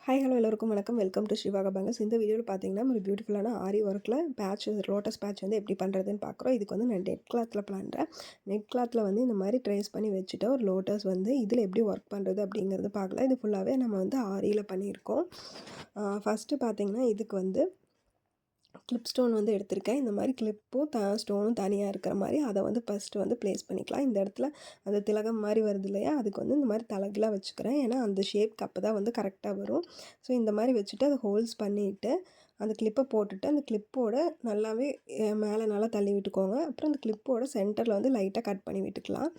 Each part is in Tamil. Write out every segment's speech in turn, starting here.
ஹாய் ஹலோ எல்லோருக்கும் வணக்கம். Welcome to Srivaka bangles. இந்த வீடியோவில் பார்த்தீங்கன்னா ஒரு பியூட்டிஃபுல்லான ஆரி ஒர்க்கில் பேட்ச் லோட்டஸ் பேட்ச் வந்து எப்படி பண்ணுறதுன்னு பார்க்குறோம். இதுக்கு வந்து நான் நெட் கிளாத்தில் பண்ணுறேன். நெட் கிளாத்தில் வந்து இந்த மாதிரி ட்ரேஸ் பண்ணி வச்சுட்டு ஒரு லோட்டஸ் வந்து இதில் எப்படி ஒர்க் பண்ணுறது அப்படிங்கிறது பார்க்கலாம். இது ஃபுல்லாகவே நம்ம வந்து ஆரியில் பண்ணியிருக்கோம். ஃபஸ்ட்டு பார்த்தீங்கன்னா இதுக்கு வந்து கிளிப் ஸ்டோன் வந்து எடுத்திருக்கேன். இந்த மாதிரி கிளிப்பும் ஸ்டோனும் தனியாக இருக்கிற மாதிரி அதை வந்து ஃபஸ்ட்டு வந்து ப்ளேஸ் பண்ணிக்கலாம். இந்த இடத்துல அந்த திலகம் மாதிரி வருது இல்லையா, அதுக்கு வந்து இந்த மாதிரி தலகலாக வச்சுக்கிறேன். ஏன்னா அந்த ஷேப்க்கு அப்போ தான் வந்து கரெக்டாக வரும். ஸோ இந்த மாதிரி வச்சுட்டு அதை ஹோல்ஸ் பண்ணிவிட்டு அந்த கிளிப்பை போட்டுட்டு அந்த கிளிப்போட நல்லாவே மேலே நல்லா தள்ளி விட்டுக்கோங்க. அப்புறம் அந்த கிளிப்போட சென்டரில் வந்து லைட்டாக கட் பண்ணி விட்டுக்கலாம்.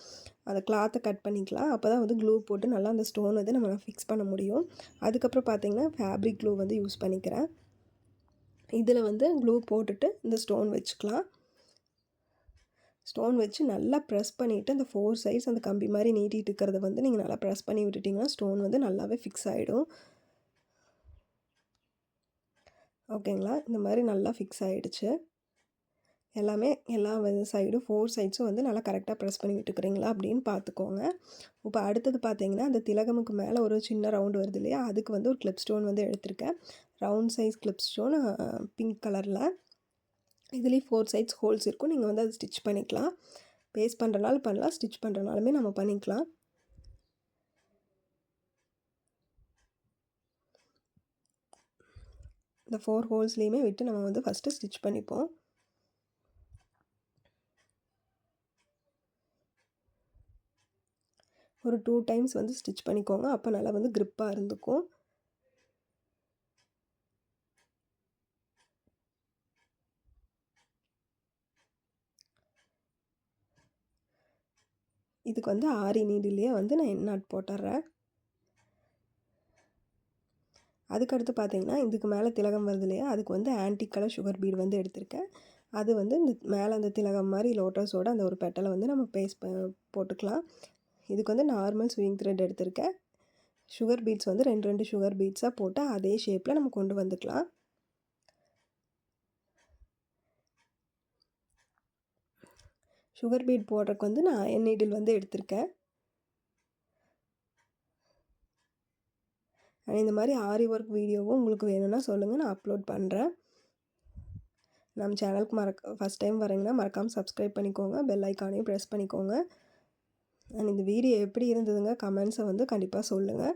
அந்த கிளாத்தை கட் பண்ணிக்கலாம். அப்போ தான் வந்து க்ளூ போட்டு நல்லா அந்த ஸ்டோன் வந்து நம்ம ஃபிக்ஸ் பண்ண முடியும். அதுக்கப்புறம் பார்த்திங்கன்னா ஃபேப்ரிக் க்ளூ வந்து யூஸ் பண்ணிக்கிறேன். இதில் வந்து க்ளூ போட்டுட்டு இந்த ஸ்டோன் வச்சுக்கலாம். ஸ்டோன் வச்சு நல்லா ப்ரெஸ் பண்ணிவிட்டு அந்த 4 சைட்ஸ் அந்த கம்பி மாதிரி நீட்டிகிட்டு இருக்கிறத வந்து நீங்கள் நல்லா ப்ரெஸ் பண்ணி விட்டுட்டிங்கன்னா ஸ்டோன் வந்து நல்லாவே ஃபிக்ஸ் ஆகிடும். ஓகேங்களா, இந்த மாதிரி நல்லா ஃபிக்ஸ் ஆகிடுச்சு. எல்லாமே எல்லா சைடும் 4 சைட்ஸும் வந்து நல்லா கரெக்டாக ப்ரெஸ் பண்ணி விட்டுக்கிறீங்களா அப்படின்னு பார்த்துக்கோங்க. இப்போ அடுத்தது பார்த்தீங்கன்னா அந்த திலகமுக்கு மேலே ஒரு சின்ன ரவுண்டு வருது இல்லையா, அதுக்கு வந்து ஒரு கிளிப் ஸ்டோன் வந்து எடுத்திருக்கேன். Round size clip stone pink கலரில். இதுலேயும் 4 சைட்ஸ் ஹோல்ஸ் இருக்கும். நீங்கள் வந்து அதை ஸ்டிச் பண்ணிக்கலாம். பேஸ்ட் பண்ணுறனால பண்ணலாம், ஸ்டிச் பண்ணுறனாலுமே நம்ம பண்ணிக்கலாம். இந்த 4 ஹோல்ஸ்லேயுமே விட்டு நம்ம வந்து ஃபஸ்ட்டு ஸ்டிச் பண்ணிப்போம். ஒரு 2 டைம்ஸ் வந்து ஸ்டிச் பண்ணிக்கோங்க. அப்போ நல்லா வந்து க்ரிப்பாக இருந்துக்கும். இதுக்கு வந்து ஆரி நீடிலேயே வந்து நான் எண்ட் நாட் போட்டுடுறேன். அதுக்கடுத்து பார்த்தீங்கன்னா இதுக்கு மேலே திலகம் வருது இல்லையா, அதுக்கு வந்து ஆன்டிக் கலர் சுகர் பீட் வந்து எடுத்திருக்கேன். அது வந்து இந்த மேலே அந்த திலகம் மாதிரி லோட்டஸோட அந்த ஒரு பெட்டலை வந்து நம்ம போட்டுக்கலாம். இதுக்கு வந்து நார்மல் ஸ்விங் த்ரெட் எடுத்திருக்கேன். சுகர் பீட்ஸ் வந்து 2 சுகர் பீட்ஸாக போட்டு அதே ஷேப்பில் நம்ம கொண்டு வந்துக்கலாம். சுகர் பீட் போடுறதுக்கு வந்து நான் அயன் நீடில் வந்து எடுத்திருக்கேன். இந்த மாதிரி ஆரி ஒர்க் வீடியோவும் உங்களுக்கு வேணும்னா சொல்லுங்கள், நான் அப்லோட் பண்ணுறேன். நம்ம சேனலுக்கு ஃபஸ்ட் டைம் வரீங்கன்னா மறக்காமல் சப்ஸ்கிரைப் பண்ணிக்கோங்க. பெல் ஐக்கானையும் ப்ரெஸ் பண்ணிக்கோங்க. இந்த வீடியோ எப்படி இருந்ததுங்க கமெண்ட்ஸை வந்து கண்டிப்பாக சொல்லுங்கள்.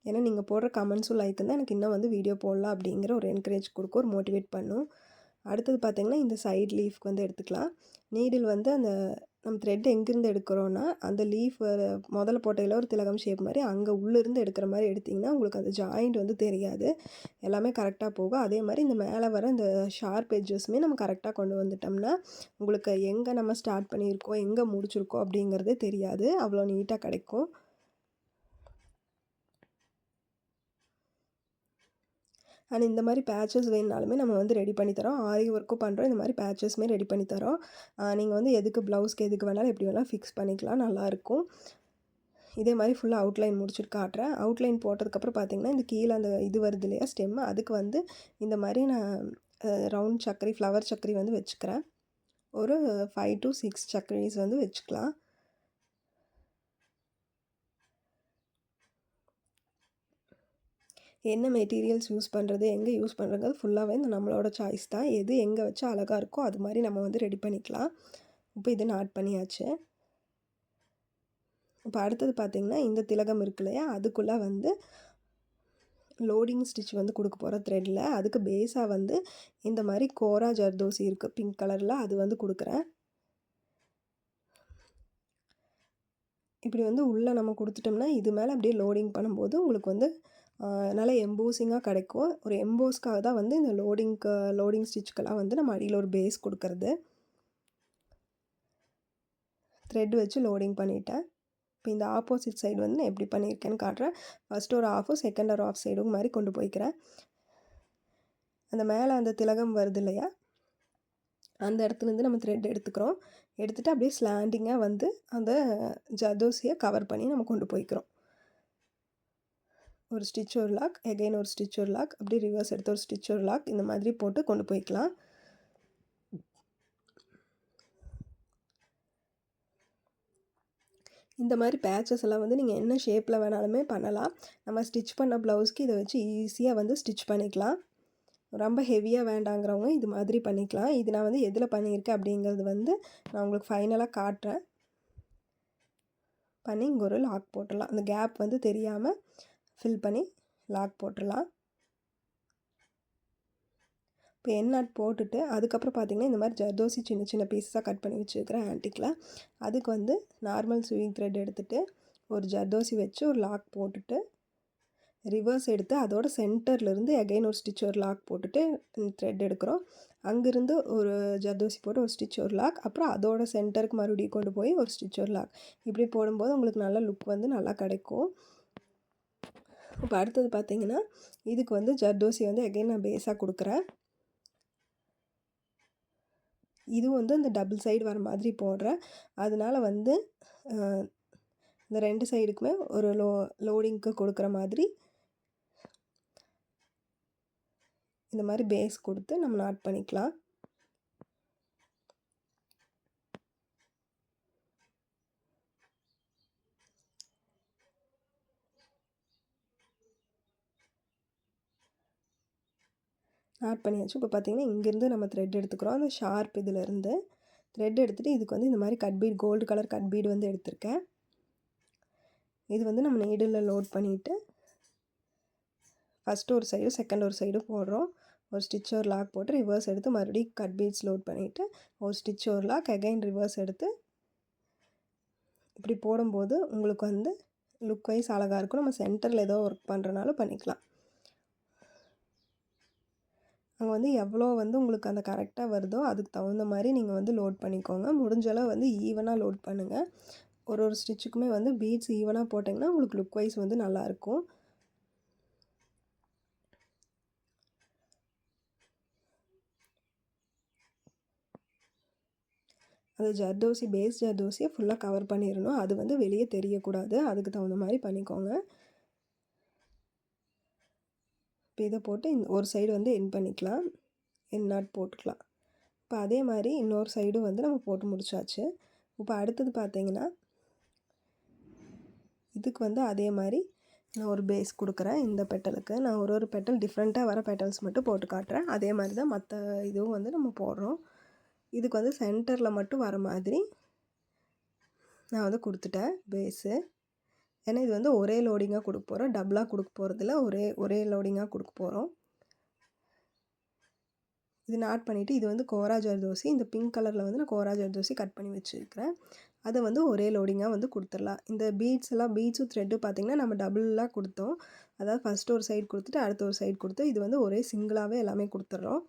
ஏன்னா நீங்கள் போடுற கமெண்ட்ஸும் லைக்கும் தான் எனக்கு இன்னும் வந்து வீடியோ போடலாம் அப்படிங்கிற ஒரு என்கரேஜ் கொடுக்கும், ஒரு மோட்டிவேட் பண்ணும். அடுத்தது பார்த்திங்கன்னா இந்த சைட் லீஃப்க்கு வந்து எடுத்துக்கலாம். நீடில் வந்து அந்த நம்ம த்ரெட் எங்கேருந்து எடுக்கிறோன்னா அந்த லீஃப் முதல்ல போட்டையில் ஒரு திலகம் ஷேப் மாதிரி அங்கே உள்ளேருந்து எடுக்கிற மாதிரி எடுத்திங்கன்னா உங்களுக்கு அந்த ஜாயிண்ட் வந்து தெரியாது, எல்லாமே கரெக்டாக போகும். அதே மாதிரி இந்த மேலே வர இந்த ஷார்ப் எட்ஜஸுமே நம்ம கரெக்டாக கொண்டு வந்துட்டோம்னா உங்களுக்கு எங்கே நம்ம ஸ்டார்ட் பண்ணியிருக்கோம் எங்கே முடிச்சிருக்கோம் அப்படிங்கிறதே தெரியாது, அவ்வளோ நீட்டாக கிடைக்கும். அண்ட் இந்த மாதிரி பேட்சஸ் வேணுனாலுமே நம்ம வந்து ரெடி பண்ணி தரோம். ஆரி ஒர்க்கும் பண்ணுறோம், இந்த மாதிரி பேட்சஸுமே ரெடி பண்ணி தரோம். நீங்கள் வந்து எதுக்கு ப்ளவுஸ்க்கு எதுக்கு வேணாலும் எப்படி வேணாலும் ஃபிக்ஸ் பண்ணிக்கலாம், நல்லாயிருக்கும். இதே மாதிரி ஃபுல்லாக அவுட்லைன் முடிச்சுட்டு காட்டுறேன். அவுட்லைன் போட்டதுக்கப்புறம் பார்த்திங்கன்னா இந்த கீழே அந்த இது வருது இல்லையா ஸ்டெம்மு, அதுக்கு வந்து இந்த மாதிரி நான் ரவுண்ட் சக்கரி ஃப்ளவர் சக்கரி வந்து வச்சுக்கிறேன். ஒரு 5 to 6 சக்கரிஸ் வந்து வச்சுக்கலாம். என்ன மெட்டீரியல்ஸ் யூஸ் பண்ணுறது எங்கே யூஸ் பண்ணுறது ஃபுல்லாகவே இந்த நம்மளோட சாய்ஸ் தான். எது எங்கே வச்சா அழகாக இருக்கோ அது மாதிரி நம்ம வந்து ரெடி பண்ணிக்கலாம். இப்போ இது நாட் பண்ணியாச்சு. இப்போ அடுத்தது பார்த்திங்கன்னா இந்த திலகம் இருக்கு இல்லையா, அதுக்குள்ளே வந்து லோடிங் ஸ்டிச் வந்து கொடுக்க போகிற த்ரெட்டில் அதுக்கு பேஸாக வந்து இந்த மாதிரி கோரா ஜர்தோசி இருக்குது பிங்க் கலரில், அது வந்து கொடுக்குறேன். இப்படி வந்து உள்ளே நம்ம கொடுத்துட்டோம்னா இது மேலே அப்படியே லோடிங் பண்ணும்போது உங்களுக்கு வந்து நல்லா எம்போசிங்காக கிடைக்கும். ஒரு எம்போஸ்க்காக தான் வந்து இந்த லோடிங் ஸ்டிச்சுக்கெல்லாம் வந்து நம்ம அடியில் ஒரு பேஸ் கொடுக்கறது. த்ரெட் வச்சு லோடிங் பண்ணிவிட்டேன். இப்போ இந்த ஆப்போசிட் சைடு வந்து நான் எப்படி பண்ணியிருக்கேன்னு காட்டுறேன். ஃபஸ்ட்டு ஒரு ஆஃபும் செகண்ட் ஒரு ஆஃப் சைடும் மாதிரி கொண்டு போய்க்கிறேன். அந்த மேலே அந்த திலகம் வருது இல்லையா, அந்த இடத்துலேருந்து நம்ம த்ரெட் எடுத்துக்கிறோம். எடுத்துகிட்டு அப்படியே ஸ்லாண்டிங்காக வந்து அந்த ஜர்தோசியை கவர் பண்ணி நம்ம கொண்டு போய்க்கிறோம். ஒரு ஸ்டிச் ஒரு லாக், எகைன் ஒரு ஸ்டிச் ஒரு லாக், அப்படியே ரிவர்ஸ் எடுத்து ஒரு ஸ்டிச் ஒரு லாக், இந்த மாதிரி போட்டு கொண்டு போய்க்கலாம். இந்த மாதிரி பேட்சஸ் எல்லாம் வந்து நீங்கள் என்ன ஷேப்பில் வேணாலுமே பண்ணலாம். நம்ம ஸ்டிச் பண்ண ப்ளவுஸ்க்கு இதை வச்சு ஈஸியாக வந்து ஸ்டிச் பண்ணிக்கலாம். ரொம்ப ஹெவியாக வேண்டாங்கிறவங்க இது மாதிரி பண்ணிக்கலாம். இது நான் வந்து எதில் பண்ணியிருக்கேன் அப்படிங்கிறது வந்து நான் உங்களுக்கு ஃபைனலாக காட்டுறேன். பண்ணி இங்கே ஒரு லாக் போட்டுடலாம். அந்த கேப் வந்து தெரியாமல் ஃபில் பண்ணி லாக் போட்டுடலாம். இப்போ என் நாட் போட்டுட்டு அதுக்கப்புறம் பார்த்திங்கன்னா இந்த மாதிரி ஜர்தோசி சின்ன சின்ன பீஸாக கட் பண்ணி வச்சுருக்கிறேன் ஆன்டிக்கில். அதுக்கு வந்து நார்மல் ஸ்விங் த்ரெட் எடுத்துகிட்டு ஒரு ஜர்தோசி வச்சு ஒரு லாக் போட்டுட்டு ரிவர்ஸ் எடுத்து அதோட சென்டர்லேருந்து அகைன் ஒரு ஸ்டிச் ஒரு லாக் போட்டுட்டு த்ரெட் எடுக்கிறோம். அங்கேருந்து ஒரு ஜர்தோசி போட்டு ஒரு ஸ்டிச் ஒரு லாக், அப்புறம் அதோட சென்டருக்கு மறுபடியும் கொண்டு போய் ஒரு ஸ்டிச் ஒரு லாக். இப்படி போடும்போது உங்களுக்கு நல்ல லுக் வந்து நல்லா கிடைக்கும். இப்போ அடுத்தது பார்த்திங்கன்னா இதுக்கு வந்து ஜர்தோசி வந்து அகைன் நான் பேஸாக கொடுக்குறேன். இது வந்து இந்த டபுள் சைடு வர மாதிரி போடுறேன். அதனால் வந்து இந்த 2 சைடுக்குமே ஒரு லோடிங்க்கு கொடுக்குற மாதிரி இந்த மாதிரி பேஸ் கொடுத்து நம்ம நாட் பண்ணிக்கலாம். நாட் பண்ணியாச்சு. இப்போ பார்த்திங்கன்னா இங்கேருந்து நம்ம த்ரெட் எடுத்துக்கிறோம். அந்த ஷார்ப் இதிலேருந்து த்ரெட் எடுத்துகிட்டு இதுக்கு வந்து இந்த மாதிரி cut bead gold colour cut bead வந்து எடுத்திருக்கேன். இது வந்து நம்ம நீடிலில் லோட் பண்ணிவிட்டு ஃபஸ்ட்டு ஒரு சைடு செகண்ட் ஒரு சைடு போடுறோம். ஒரு ஸ்டிச் ஒரு லாக் போட்டு ரிவர்ஸ் எடுத்து மறுபடியும் கட் பீட்ஸ் லோட் பண்ணிவிட்டு ஒரு ஸ்டிச் ஒரு லாக் அகைன் ரிவர்ஸ் எடுத்து இப்படி போடும்போது உங்களுக்கு வந்து லுக் வைஸ் அழகாக இருக்கும். நம்ம சென்டரில் ஏதோ ஒர்க் பண்ணுறனாலும் பண்ணிக்கலாம். அங்கே வந்து எவ்வளோ வந்து உங்களுக்கு அந்த கரெக்டாக வருதோ அதுக்கு தகுந்த மாதிரி நீங்கள் வந்து லோட் பண்ணிக்கோங்க. முடிஞ்சளவு வந்து ஈவனாக லோட் பண்ணுங்கள். ஒரு ஒரு ஸ்டிச்சுக்குமே வந்து பீட்ஸ் ஈவனாக போட்டிங்கன்னா உங்களுக்கு லுக் வைஸ் வந்து நல்லாயிருக்கும். அது ஜர்தோசி பேஸ் ஜர்தோசியை ஃபுல்லாக கவர் பண்ணிடணும். அது வந்து வெளியே தெரியக்கூடாது. அதுக்கு தகுந்த மாதிரி பண்ணிக்கோங்க. இப்போ இதை போட்டு ஒரு சைடு வந்து என் பண்ணிக்கலாம். என் நாட் போட்டுக்கலாம். இப்போ அதே மாதிரி இன்னொரு சைடும் வந்து நம்ம போட்டு முடிச்சாச்சு. இப்போ அடுத்தது பார்த்திங்கன்னா இதுக்கு வந்து அதே மாதிரி நான் ஒரு பேஸ் கொடுக்குறேன். இந்த பெட்டலுக்கு நான் ஒரு பெட்டல் டிஃப்ரெண்ட்டாக வர பெட்டல்ஸ் மட்டும் போட்டு காட்டுறேன். அதே மாதிரி தான் மற்ற இதுவும் வந்து நம்ம போடுறோம். இதுக்கு வந்து சென்டரில் மட்டும் வர மாதிரி நான் வந்து கொடுத்துட்டேன் பேஸு. ஏன்னா இது வந்து ஒரே லோடிங்காக கொடுக்க போகிறோம். டபுளாக கொடுக்க போகிறதில்ல. ஒரே லோடிங்காக கொடுக்க போகிறோம். இது நாட் பண்ணிவிட்டு இது வந்து கோரா ஜர்தோசி. இந்த பிங்க் கலரில் வந்து நான் கோரா ஜர்தோசி கட் பண்ணி வச்சுருக்கிறேன். அதை வந்து ஒரே லோடிங்காக வந்து கொடுத்துடலாம். இந்த பீட்ஸும் த்ரெட்டு பார்த்திங்கன்னா நம்ம டபுளாக கொடுத்தோம். அதாவது ஃபஸ்ட்டு ஒரு சைடு கொடுத்துட்டு அடுத்த ஒரு சைடு கொடுத்து இது வந்து ஒரே சிங்கிளாகவே எல்லாமே கொடுத்துட்றோம்.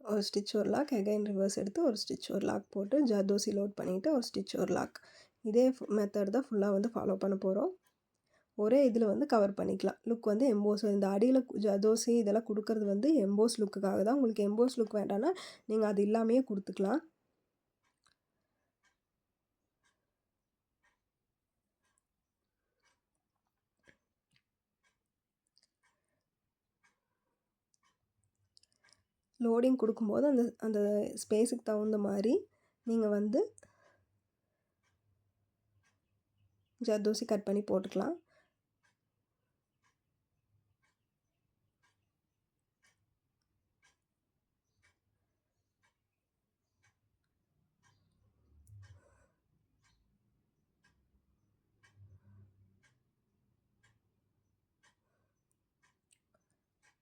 ஒரு ஸ்டிச் ஒரு லாக் அகைன் ரிவர்ஸ் எடுத்து ஒரு ஸ்டிச் ஒரு லாக் போட்டு ஜர்தோசி லோட் பண்ணிவிட்டு ஒரு ஸ்டிச் ஒரு லாக். இதே மெத்தட் தான் ஃபுல்லாக வந்து ஃபாலோ பண்ண போகிறோம். ஒரே இதில் வந்து கவர் பண்ணிக்கலாம். லுக் வந்து எம்போஸ் இந்த அடியில் ஜர்தோசி இதெல்லாம் கொடுக்குறது வந்து எம்போஸ் லுக்குக்காக தான். உங்களுக்கு எம்போஸ் லுக் வேண்டாம்னா நீங்கள் அது இல்லாமையே கொடுத்துக்கலாம். லோடிங் கொடுக்கும்போது அந்த அந்த ஸ்பேஸுக்கு தகுந்த மாதிரி நீங்கள் வந்து ஜர்தோசி கட் பண்ணி போட்டுக்கலாம்.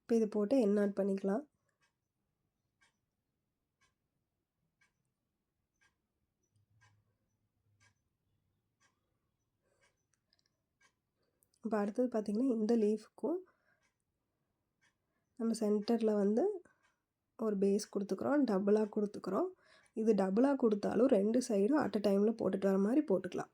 இப்போ இது போட்டு என் நாட் பண்ணிக்கலாம். இப்போ அடுத்தது பார்த்திங்கன்னா இந்த லீஃப்க்கும் நம்ம சென்டரில் வந்து ஒரு பேஸ் கொடுத்துக்கிறோம். டபுளாக கொடுத்துக்கிறோம். இது டபுளாக கொடுத்தாலும் 2 சைடும் அட் அ டைமில் போட்டுட்டு வர மாதிரி போட்டுக்கலாம்.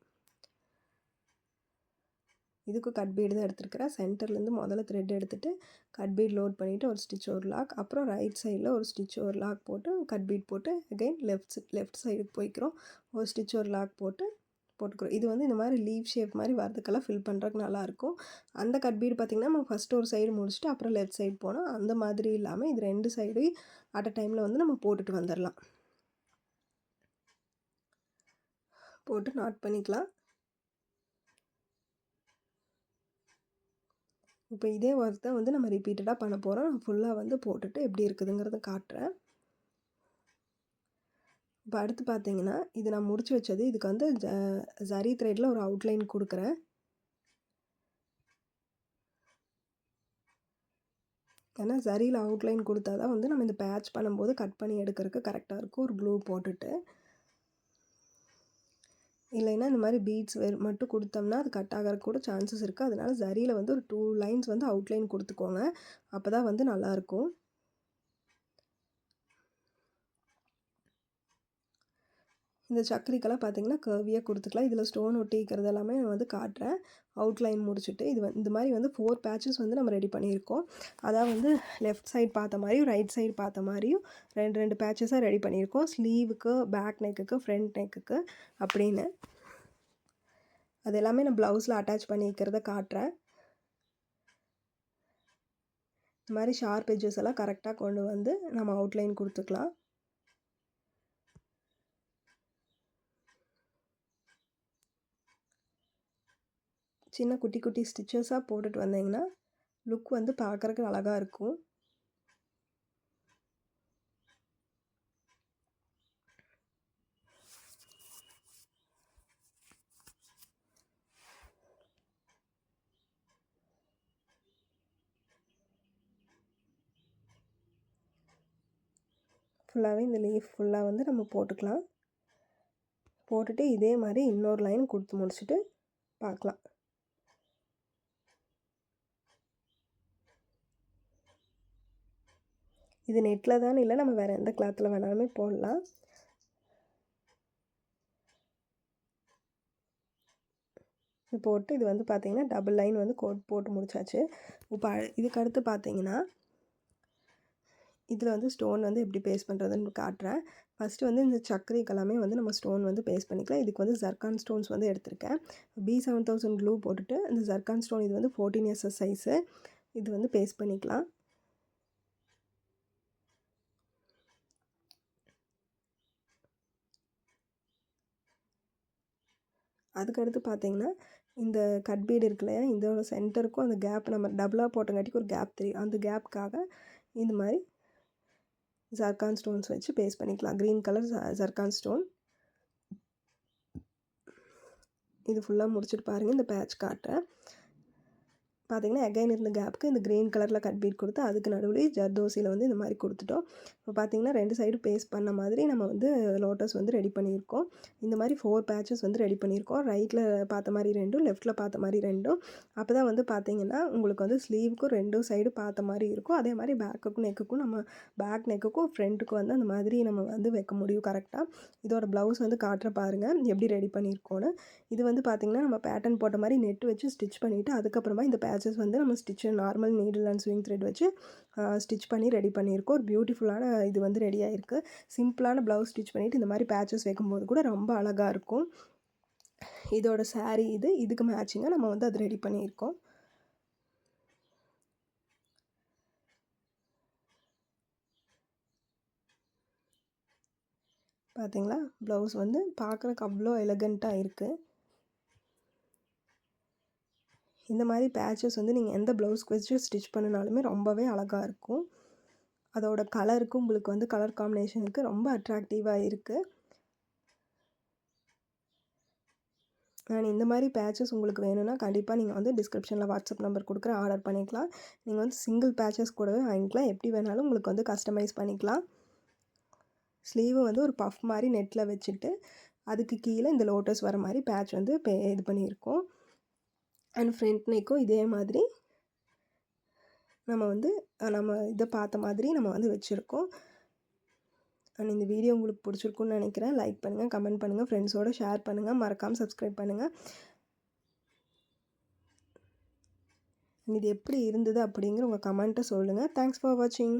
இதுக்கு கட் பீடு தான் எடுத்துருக்கிறேன். சென்டர்லேருந்து முதல்ல த்ரெட் எடுத்துகிட்டு கட் பீட் லோட் பண்ணிவிட்டு ஒரு ஸ்டிச் ஒரு லாக், அப்புறம் ரைட் சைடில் ஒரு ஸ்டிச் ஒரு லாக் போட்டு கட் பீட் போட்டு அகைன் லெஃப்ட் சைடுக்கு போய்க்கிறோம். ஒரு ஸ்டிச் ஒரு லாக் போட்டுக்கிறோம். இது வந்து இந்த மாதிரி லீவ் ஷேப் மாதிரி வரதுக்கெல்லாம் ஃபில் பண்ணுறதுக்கு நல்லாயிருக்கும். அந்த கட் பீடு பார்த்திங்கன்னா நம்ம ஃபஸ்ட்டு ஒரு சைடு முடிச்சுட்டு அப்புறம் லெஃப்ட் சைடு போனோம். அந்த மாதிரி இல்லாமல் இது 2 சைடு அட் அ டைமில் வந்து நம்ம போட்டுட்டு வந்துடலாம். போட்டு நாட் பண்ணிக்கலாம். இப்போ இதே ஒர்க் தான் வந்து நம்ம ரிப்பீட்டடாக பண்ண போகிறோம். நான் ஃபுல்லாக வந்து போட்டுட்டு எப்படி இருக்குதுங்கிறத காட்டுறேன். இப்போ அடுத்து பார்த்தீங்கன்னா, இது நான் முடிச்சு வச்சது. இதுக்கு வந்து ஜரி த்ரெட்டில் ஒரு அவுட்லைன் கொடுக்குறேன். ஏன்னா ஜரியில் அவுட்லைன் கொடுத்தா தான் வந்து நம்ம இந்த பேட்ச் பண்ணும்போது கட் பண்ணி எடுக்கிறதுக்கு கரெக்டாக இருக்கும். ஒரு க்ளூ போட்டுட்டு, இல்லைன்னா இந்த மாதிரி பீட்ஸ் மட்டும் கொடுத்தோம்னா அது கட் ஆகிறதுக்கு கூட சான்சஸ் இருக்குது. அதனால ஜரியில் வந்து ஒரு 2 லைன்ஸ் வந்து அவுட்லைன் கொடுத்துக்கோங்க. அப்போ தான் வந்து நல்லாயிருக்கும். இந்த சக்கரிக்கெல்லாம் பார்த்தீங்கன்னா கர்வியாக கொடுத்துக்கலாம். இதில் ஸ்டோன் ஒட்டிக்கிறது எல்லாமே நான் வந்து காட்டுறேன். அவுட்லைன் முடிச்சுட்டு இது இந்த மாதிரி வந்து 4 பேட்சஸ் வந்து நம்ம ரெடி பண்ணியிருக்கோம். அதான் வந்து லெஃப்ட் சைடு பார்த்த மாதிரியும் ரைட் சைடு பார்த்த மாதிரியும் 2 பேட்சஸாக ரெடி பண்ணியிருக்கோம். ஸ்லீவுக்கு, பேக் நெக்குக்கு, ஃப்ரண்ட் நெக்குக்கு அப்படின்னு. அது எல்லாமே நான் ப்ளவுஸில் அட்டாச் பண்ணிக்கிறத காட்டுறேன். இந்த மாதிரி ஷார்ப் எட்ஜஸ் எல்லாம் கரெக்டாக கொண்டு வந்து நம்ம அவுட்லைன் கொடுத்துக்கலாம். சின்ன குட்டி குட்டி ஸ்டிச்சஸாக போட்டுட்டு வந்தீங்கன்னா லுக் வந்து பார்க்குறக்கு அழகாக இருக்கும். ஃபுல்லாகவே இந்த லீஃப் ஃபுல்லாக வந்து நம்ம போட்டுக்கலாம். போட்டுட்டு இதே மாதிரி இன்னொரு லைன் கொடுத்து முடிச்சுட்டு பார்க்கலாம். இது நெட்டில் தான் இல்லை, நம்ம வேறு எந்த கிளாத்தில் வேணாலுமே போடலாம். போட்டு இது வந்து பார்த்திங்கன்னா டபுள் லைன் வந்து போட்டு முடிச்சாச்சு. இப்போ இதுக்கு அடுத்து பார்த்திங்கன்னா இதில் வந்து ஸ்டோன் வந்து எப்படி பேஸ்ட் பண்ணுறதுன்னு காட்டுறேன். ஃபஸ்ட்டு வந்து இந்த சக்கரைக்கு எல்லாமே வந்து நம்ம ஸ்டோன் வந்து பேஸ்ட் பண்ணிக்கலாம். இதுக்கு வந்து ஜர்கான் ஸ்டோன்ஸ் வந்து எடுத்திருக்கேன். B7000 க்ளூ போட்டுட்டு இந்த ஜர்கான் ஸ்டோன் இது வந்து 14SS சைஸு. இது வந்து பேஸ்ட் பண்ணிக்கலாம். அதுக்கடுத்து பார்த்திங்கன்னா இந்த கட் பீடு இருக்கு இல்லையா, இதோட சென்டருக்கும் அந்த கேப் நம்ம டபுளாக போட்டங்காட்டிக்கு ஒரு கேப் தெரியும். அந்த கேப்புக்காக இந்த மாதிரி ஜர்கான் ஸ்டோன்ஸ் வச்சு பேஸ்ட் பண்ணிக்கலாம். Green colour zircon stone. இது ஃபுல்லாக முடிச்சுட்டு பாருங்கள். இந்த பேட்ச் காட்டுறேன். பார்த்திங்கன்னா எகைன் இருந்த கேப்புக்கு இந்த க்ரீன் கலரில் கட் பீட் கொடுத்து அதுக்கு நடுவில் ஜர்தோசியில் வந்து இந்த மாதிரி கொடுத்துட்டோம். இப்போ பார்த்திங்கன்னா 2 சைடு பேஸ்ட் பண்ண மாதிரி நம்ம வந்து லோட்டஸ் வந்து ரெடி பண்ணியிருக்கோம். இந்த மாதிரி 4 பேட்சஸ் வந்து ரெடி பண்ணியிருக்கோம். ரைட்டில் பார்த்த மாதிரி 2, லெஃப்ட்டில் பார்த்த மாதிரி 2. அப்போ தான் வந்து பார்த்திங்கன்னா உங்களுக்கு வந்து ஸ்லீவுக்கும் 2 சைடு பார்த்த மாதிரி இருக்கும். அதே மாதிரி பேக்குக்கும் நெக்குக்கும் நம்ம பேக் நெக்குக்கும் ஃப்ரண்ட்டுக்கும் வந்து அந்த மாதிரி நம்ம வந்து வைக்க முடியும் கரெக்டாக. இதோட ப்ளவுஸ் வந்து காட்டுற பாருங்கள் எப்படி ரெடி பண்ணியிருக்கோன்னு. இது வந்து பார்த்திங்கன்னா நம்ம பேட்டர்ன் போட்ட மாதிரி நெட்டு வச்சு ஸ்டிச் பண்ணிவிட்டு அதுக்கப்புறமா இந்த பேட்சஸ் வந்து நம்ம stitch normal needle and swing thread வச்சு ஸ்டிச் பண்ணி ரெடி பண்ணியிருக்கோம். ஒரு பியூட்டிஃபுல்லான இது வந்து ரெடி ஆகிருக்கு. சிம்பிளான ப்ளவுஸ் ஸ்டிச் பண்ணிவிட்டு இந்த மாதிரி பேட்சஸ் வைக்கும்போது கூட ரொம்ப அழகாக இருக்கும். இதோட சாரீ இதுக்கு மேட்சிங்காக நம்ம வந்து அது ரெடி பண்ணியிருக்கோம். பார்த்தீங்களா, ப்ளவுஸ் வந்து பார்க்குறக்கு அவ்வளோ எலகண்ட்டாக இருக்குது. இந்த மாதிரி பேட்சஸ் வந்து நீங்கள் எந்த ப்ளவுஸ்க்கு வச்சு ஸ்டிச் பண்ணினாலுமே ரொம்பவே அழகாக இருக்கும். அதோட கலருக்கும் உங்களுக்கு வந்து கலர் காம்பினேஷனுக்கு ரொம்ப அட்ராக்டிவாக இருக்குது. நான் இந்த மாதிரி பேட்சஸ் உங்களுக்கு வேணும்னா கண்டிப்பாக நீங்கள் வந்து டிஸ்கிரிப்ஷனில் வாட்ஸ்அப் நம்பர் கொடுக்குறேன், ஆர்டர் பண்ணிக்கலாம். நீங்கள் வந்து சிங்கிள் பேட்சஸ் கூடவே வாங்கிக்கலாம். எப்படி வேணாலும் உங்களுக்கு வந்து கஸ்டமைஸ் பண்ணிக்கலாம். ஸ்லீவு வந்து ஒரு பஃப் மாதிரி நெட்டில் வச்சுட்டு அதுக்கு கீழே இந்த லோட்டஸ் வர மாதிரி பேட்ச் வந்து இது பண்ணியிருக்கோம். அண்ட் ஃப்ரண்ட் நெக்கும் இதே மாதிரி நம்ம வந்து நம்ம இதை பார்த்த மாதிரி நம்ம வந்து வச்சுருக்கோம். அண்ட் இந்த வீடியோ உங்களுக்கு பிடிச்சிருக்குன்னு நினைக்கிறேன். லைக் பண்ணுங்கள், கமெண்ட் பண்ணுங்கள், ஃப்ரெண்ட்ஸோடு ஷேர் பண்ணுங்கள், மறக்காமல் சப்ஸ்கிரைப் பண்ணுங்கள். இது எப்படி இருந்தது அப்படிங்கிற உங்கள் கமெண்ட்டை சொல்லுங்கள். தேங்க்ஸ் ஃபார் வாட்சிங்.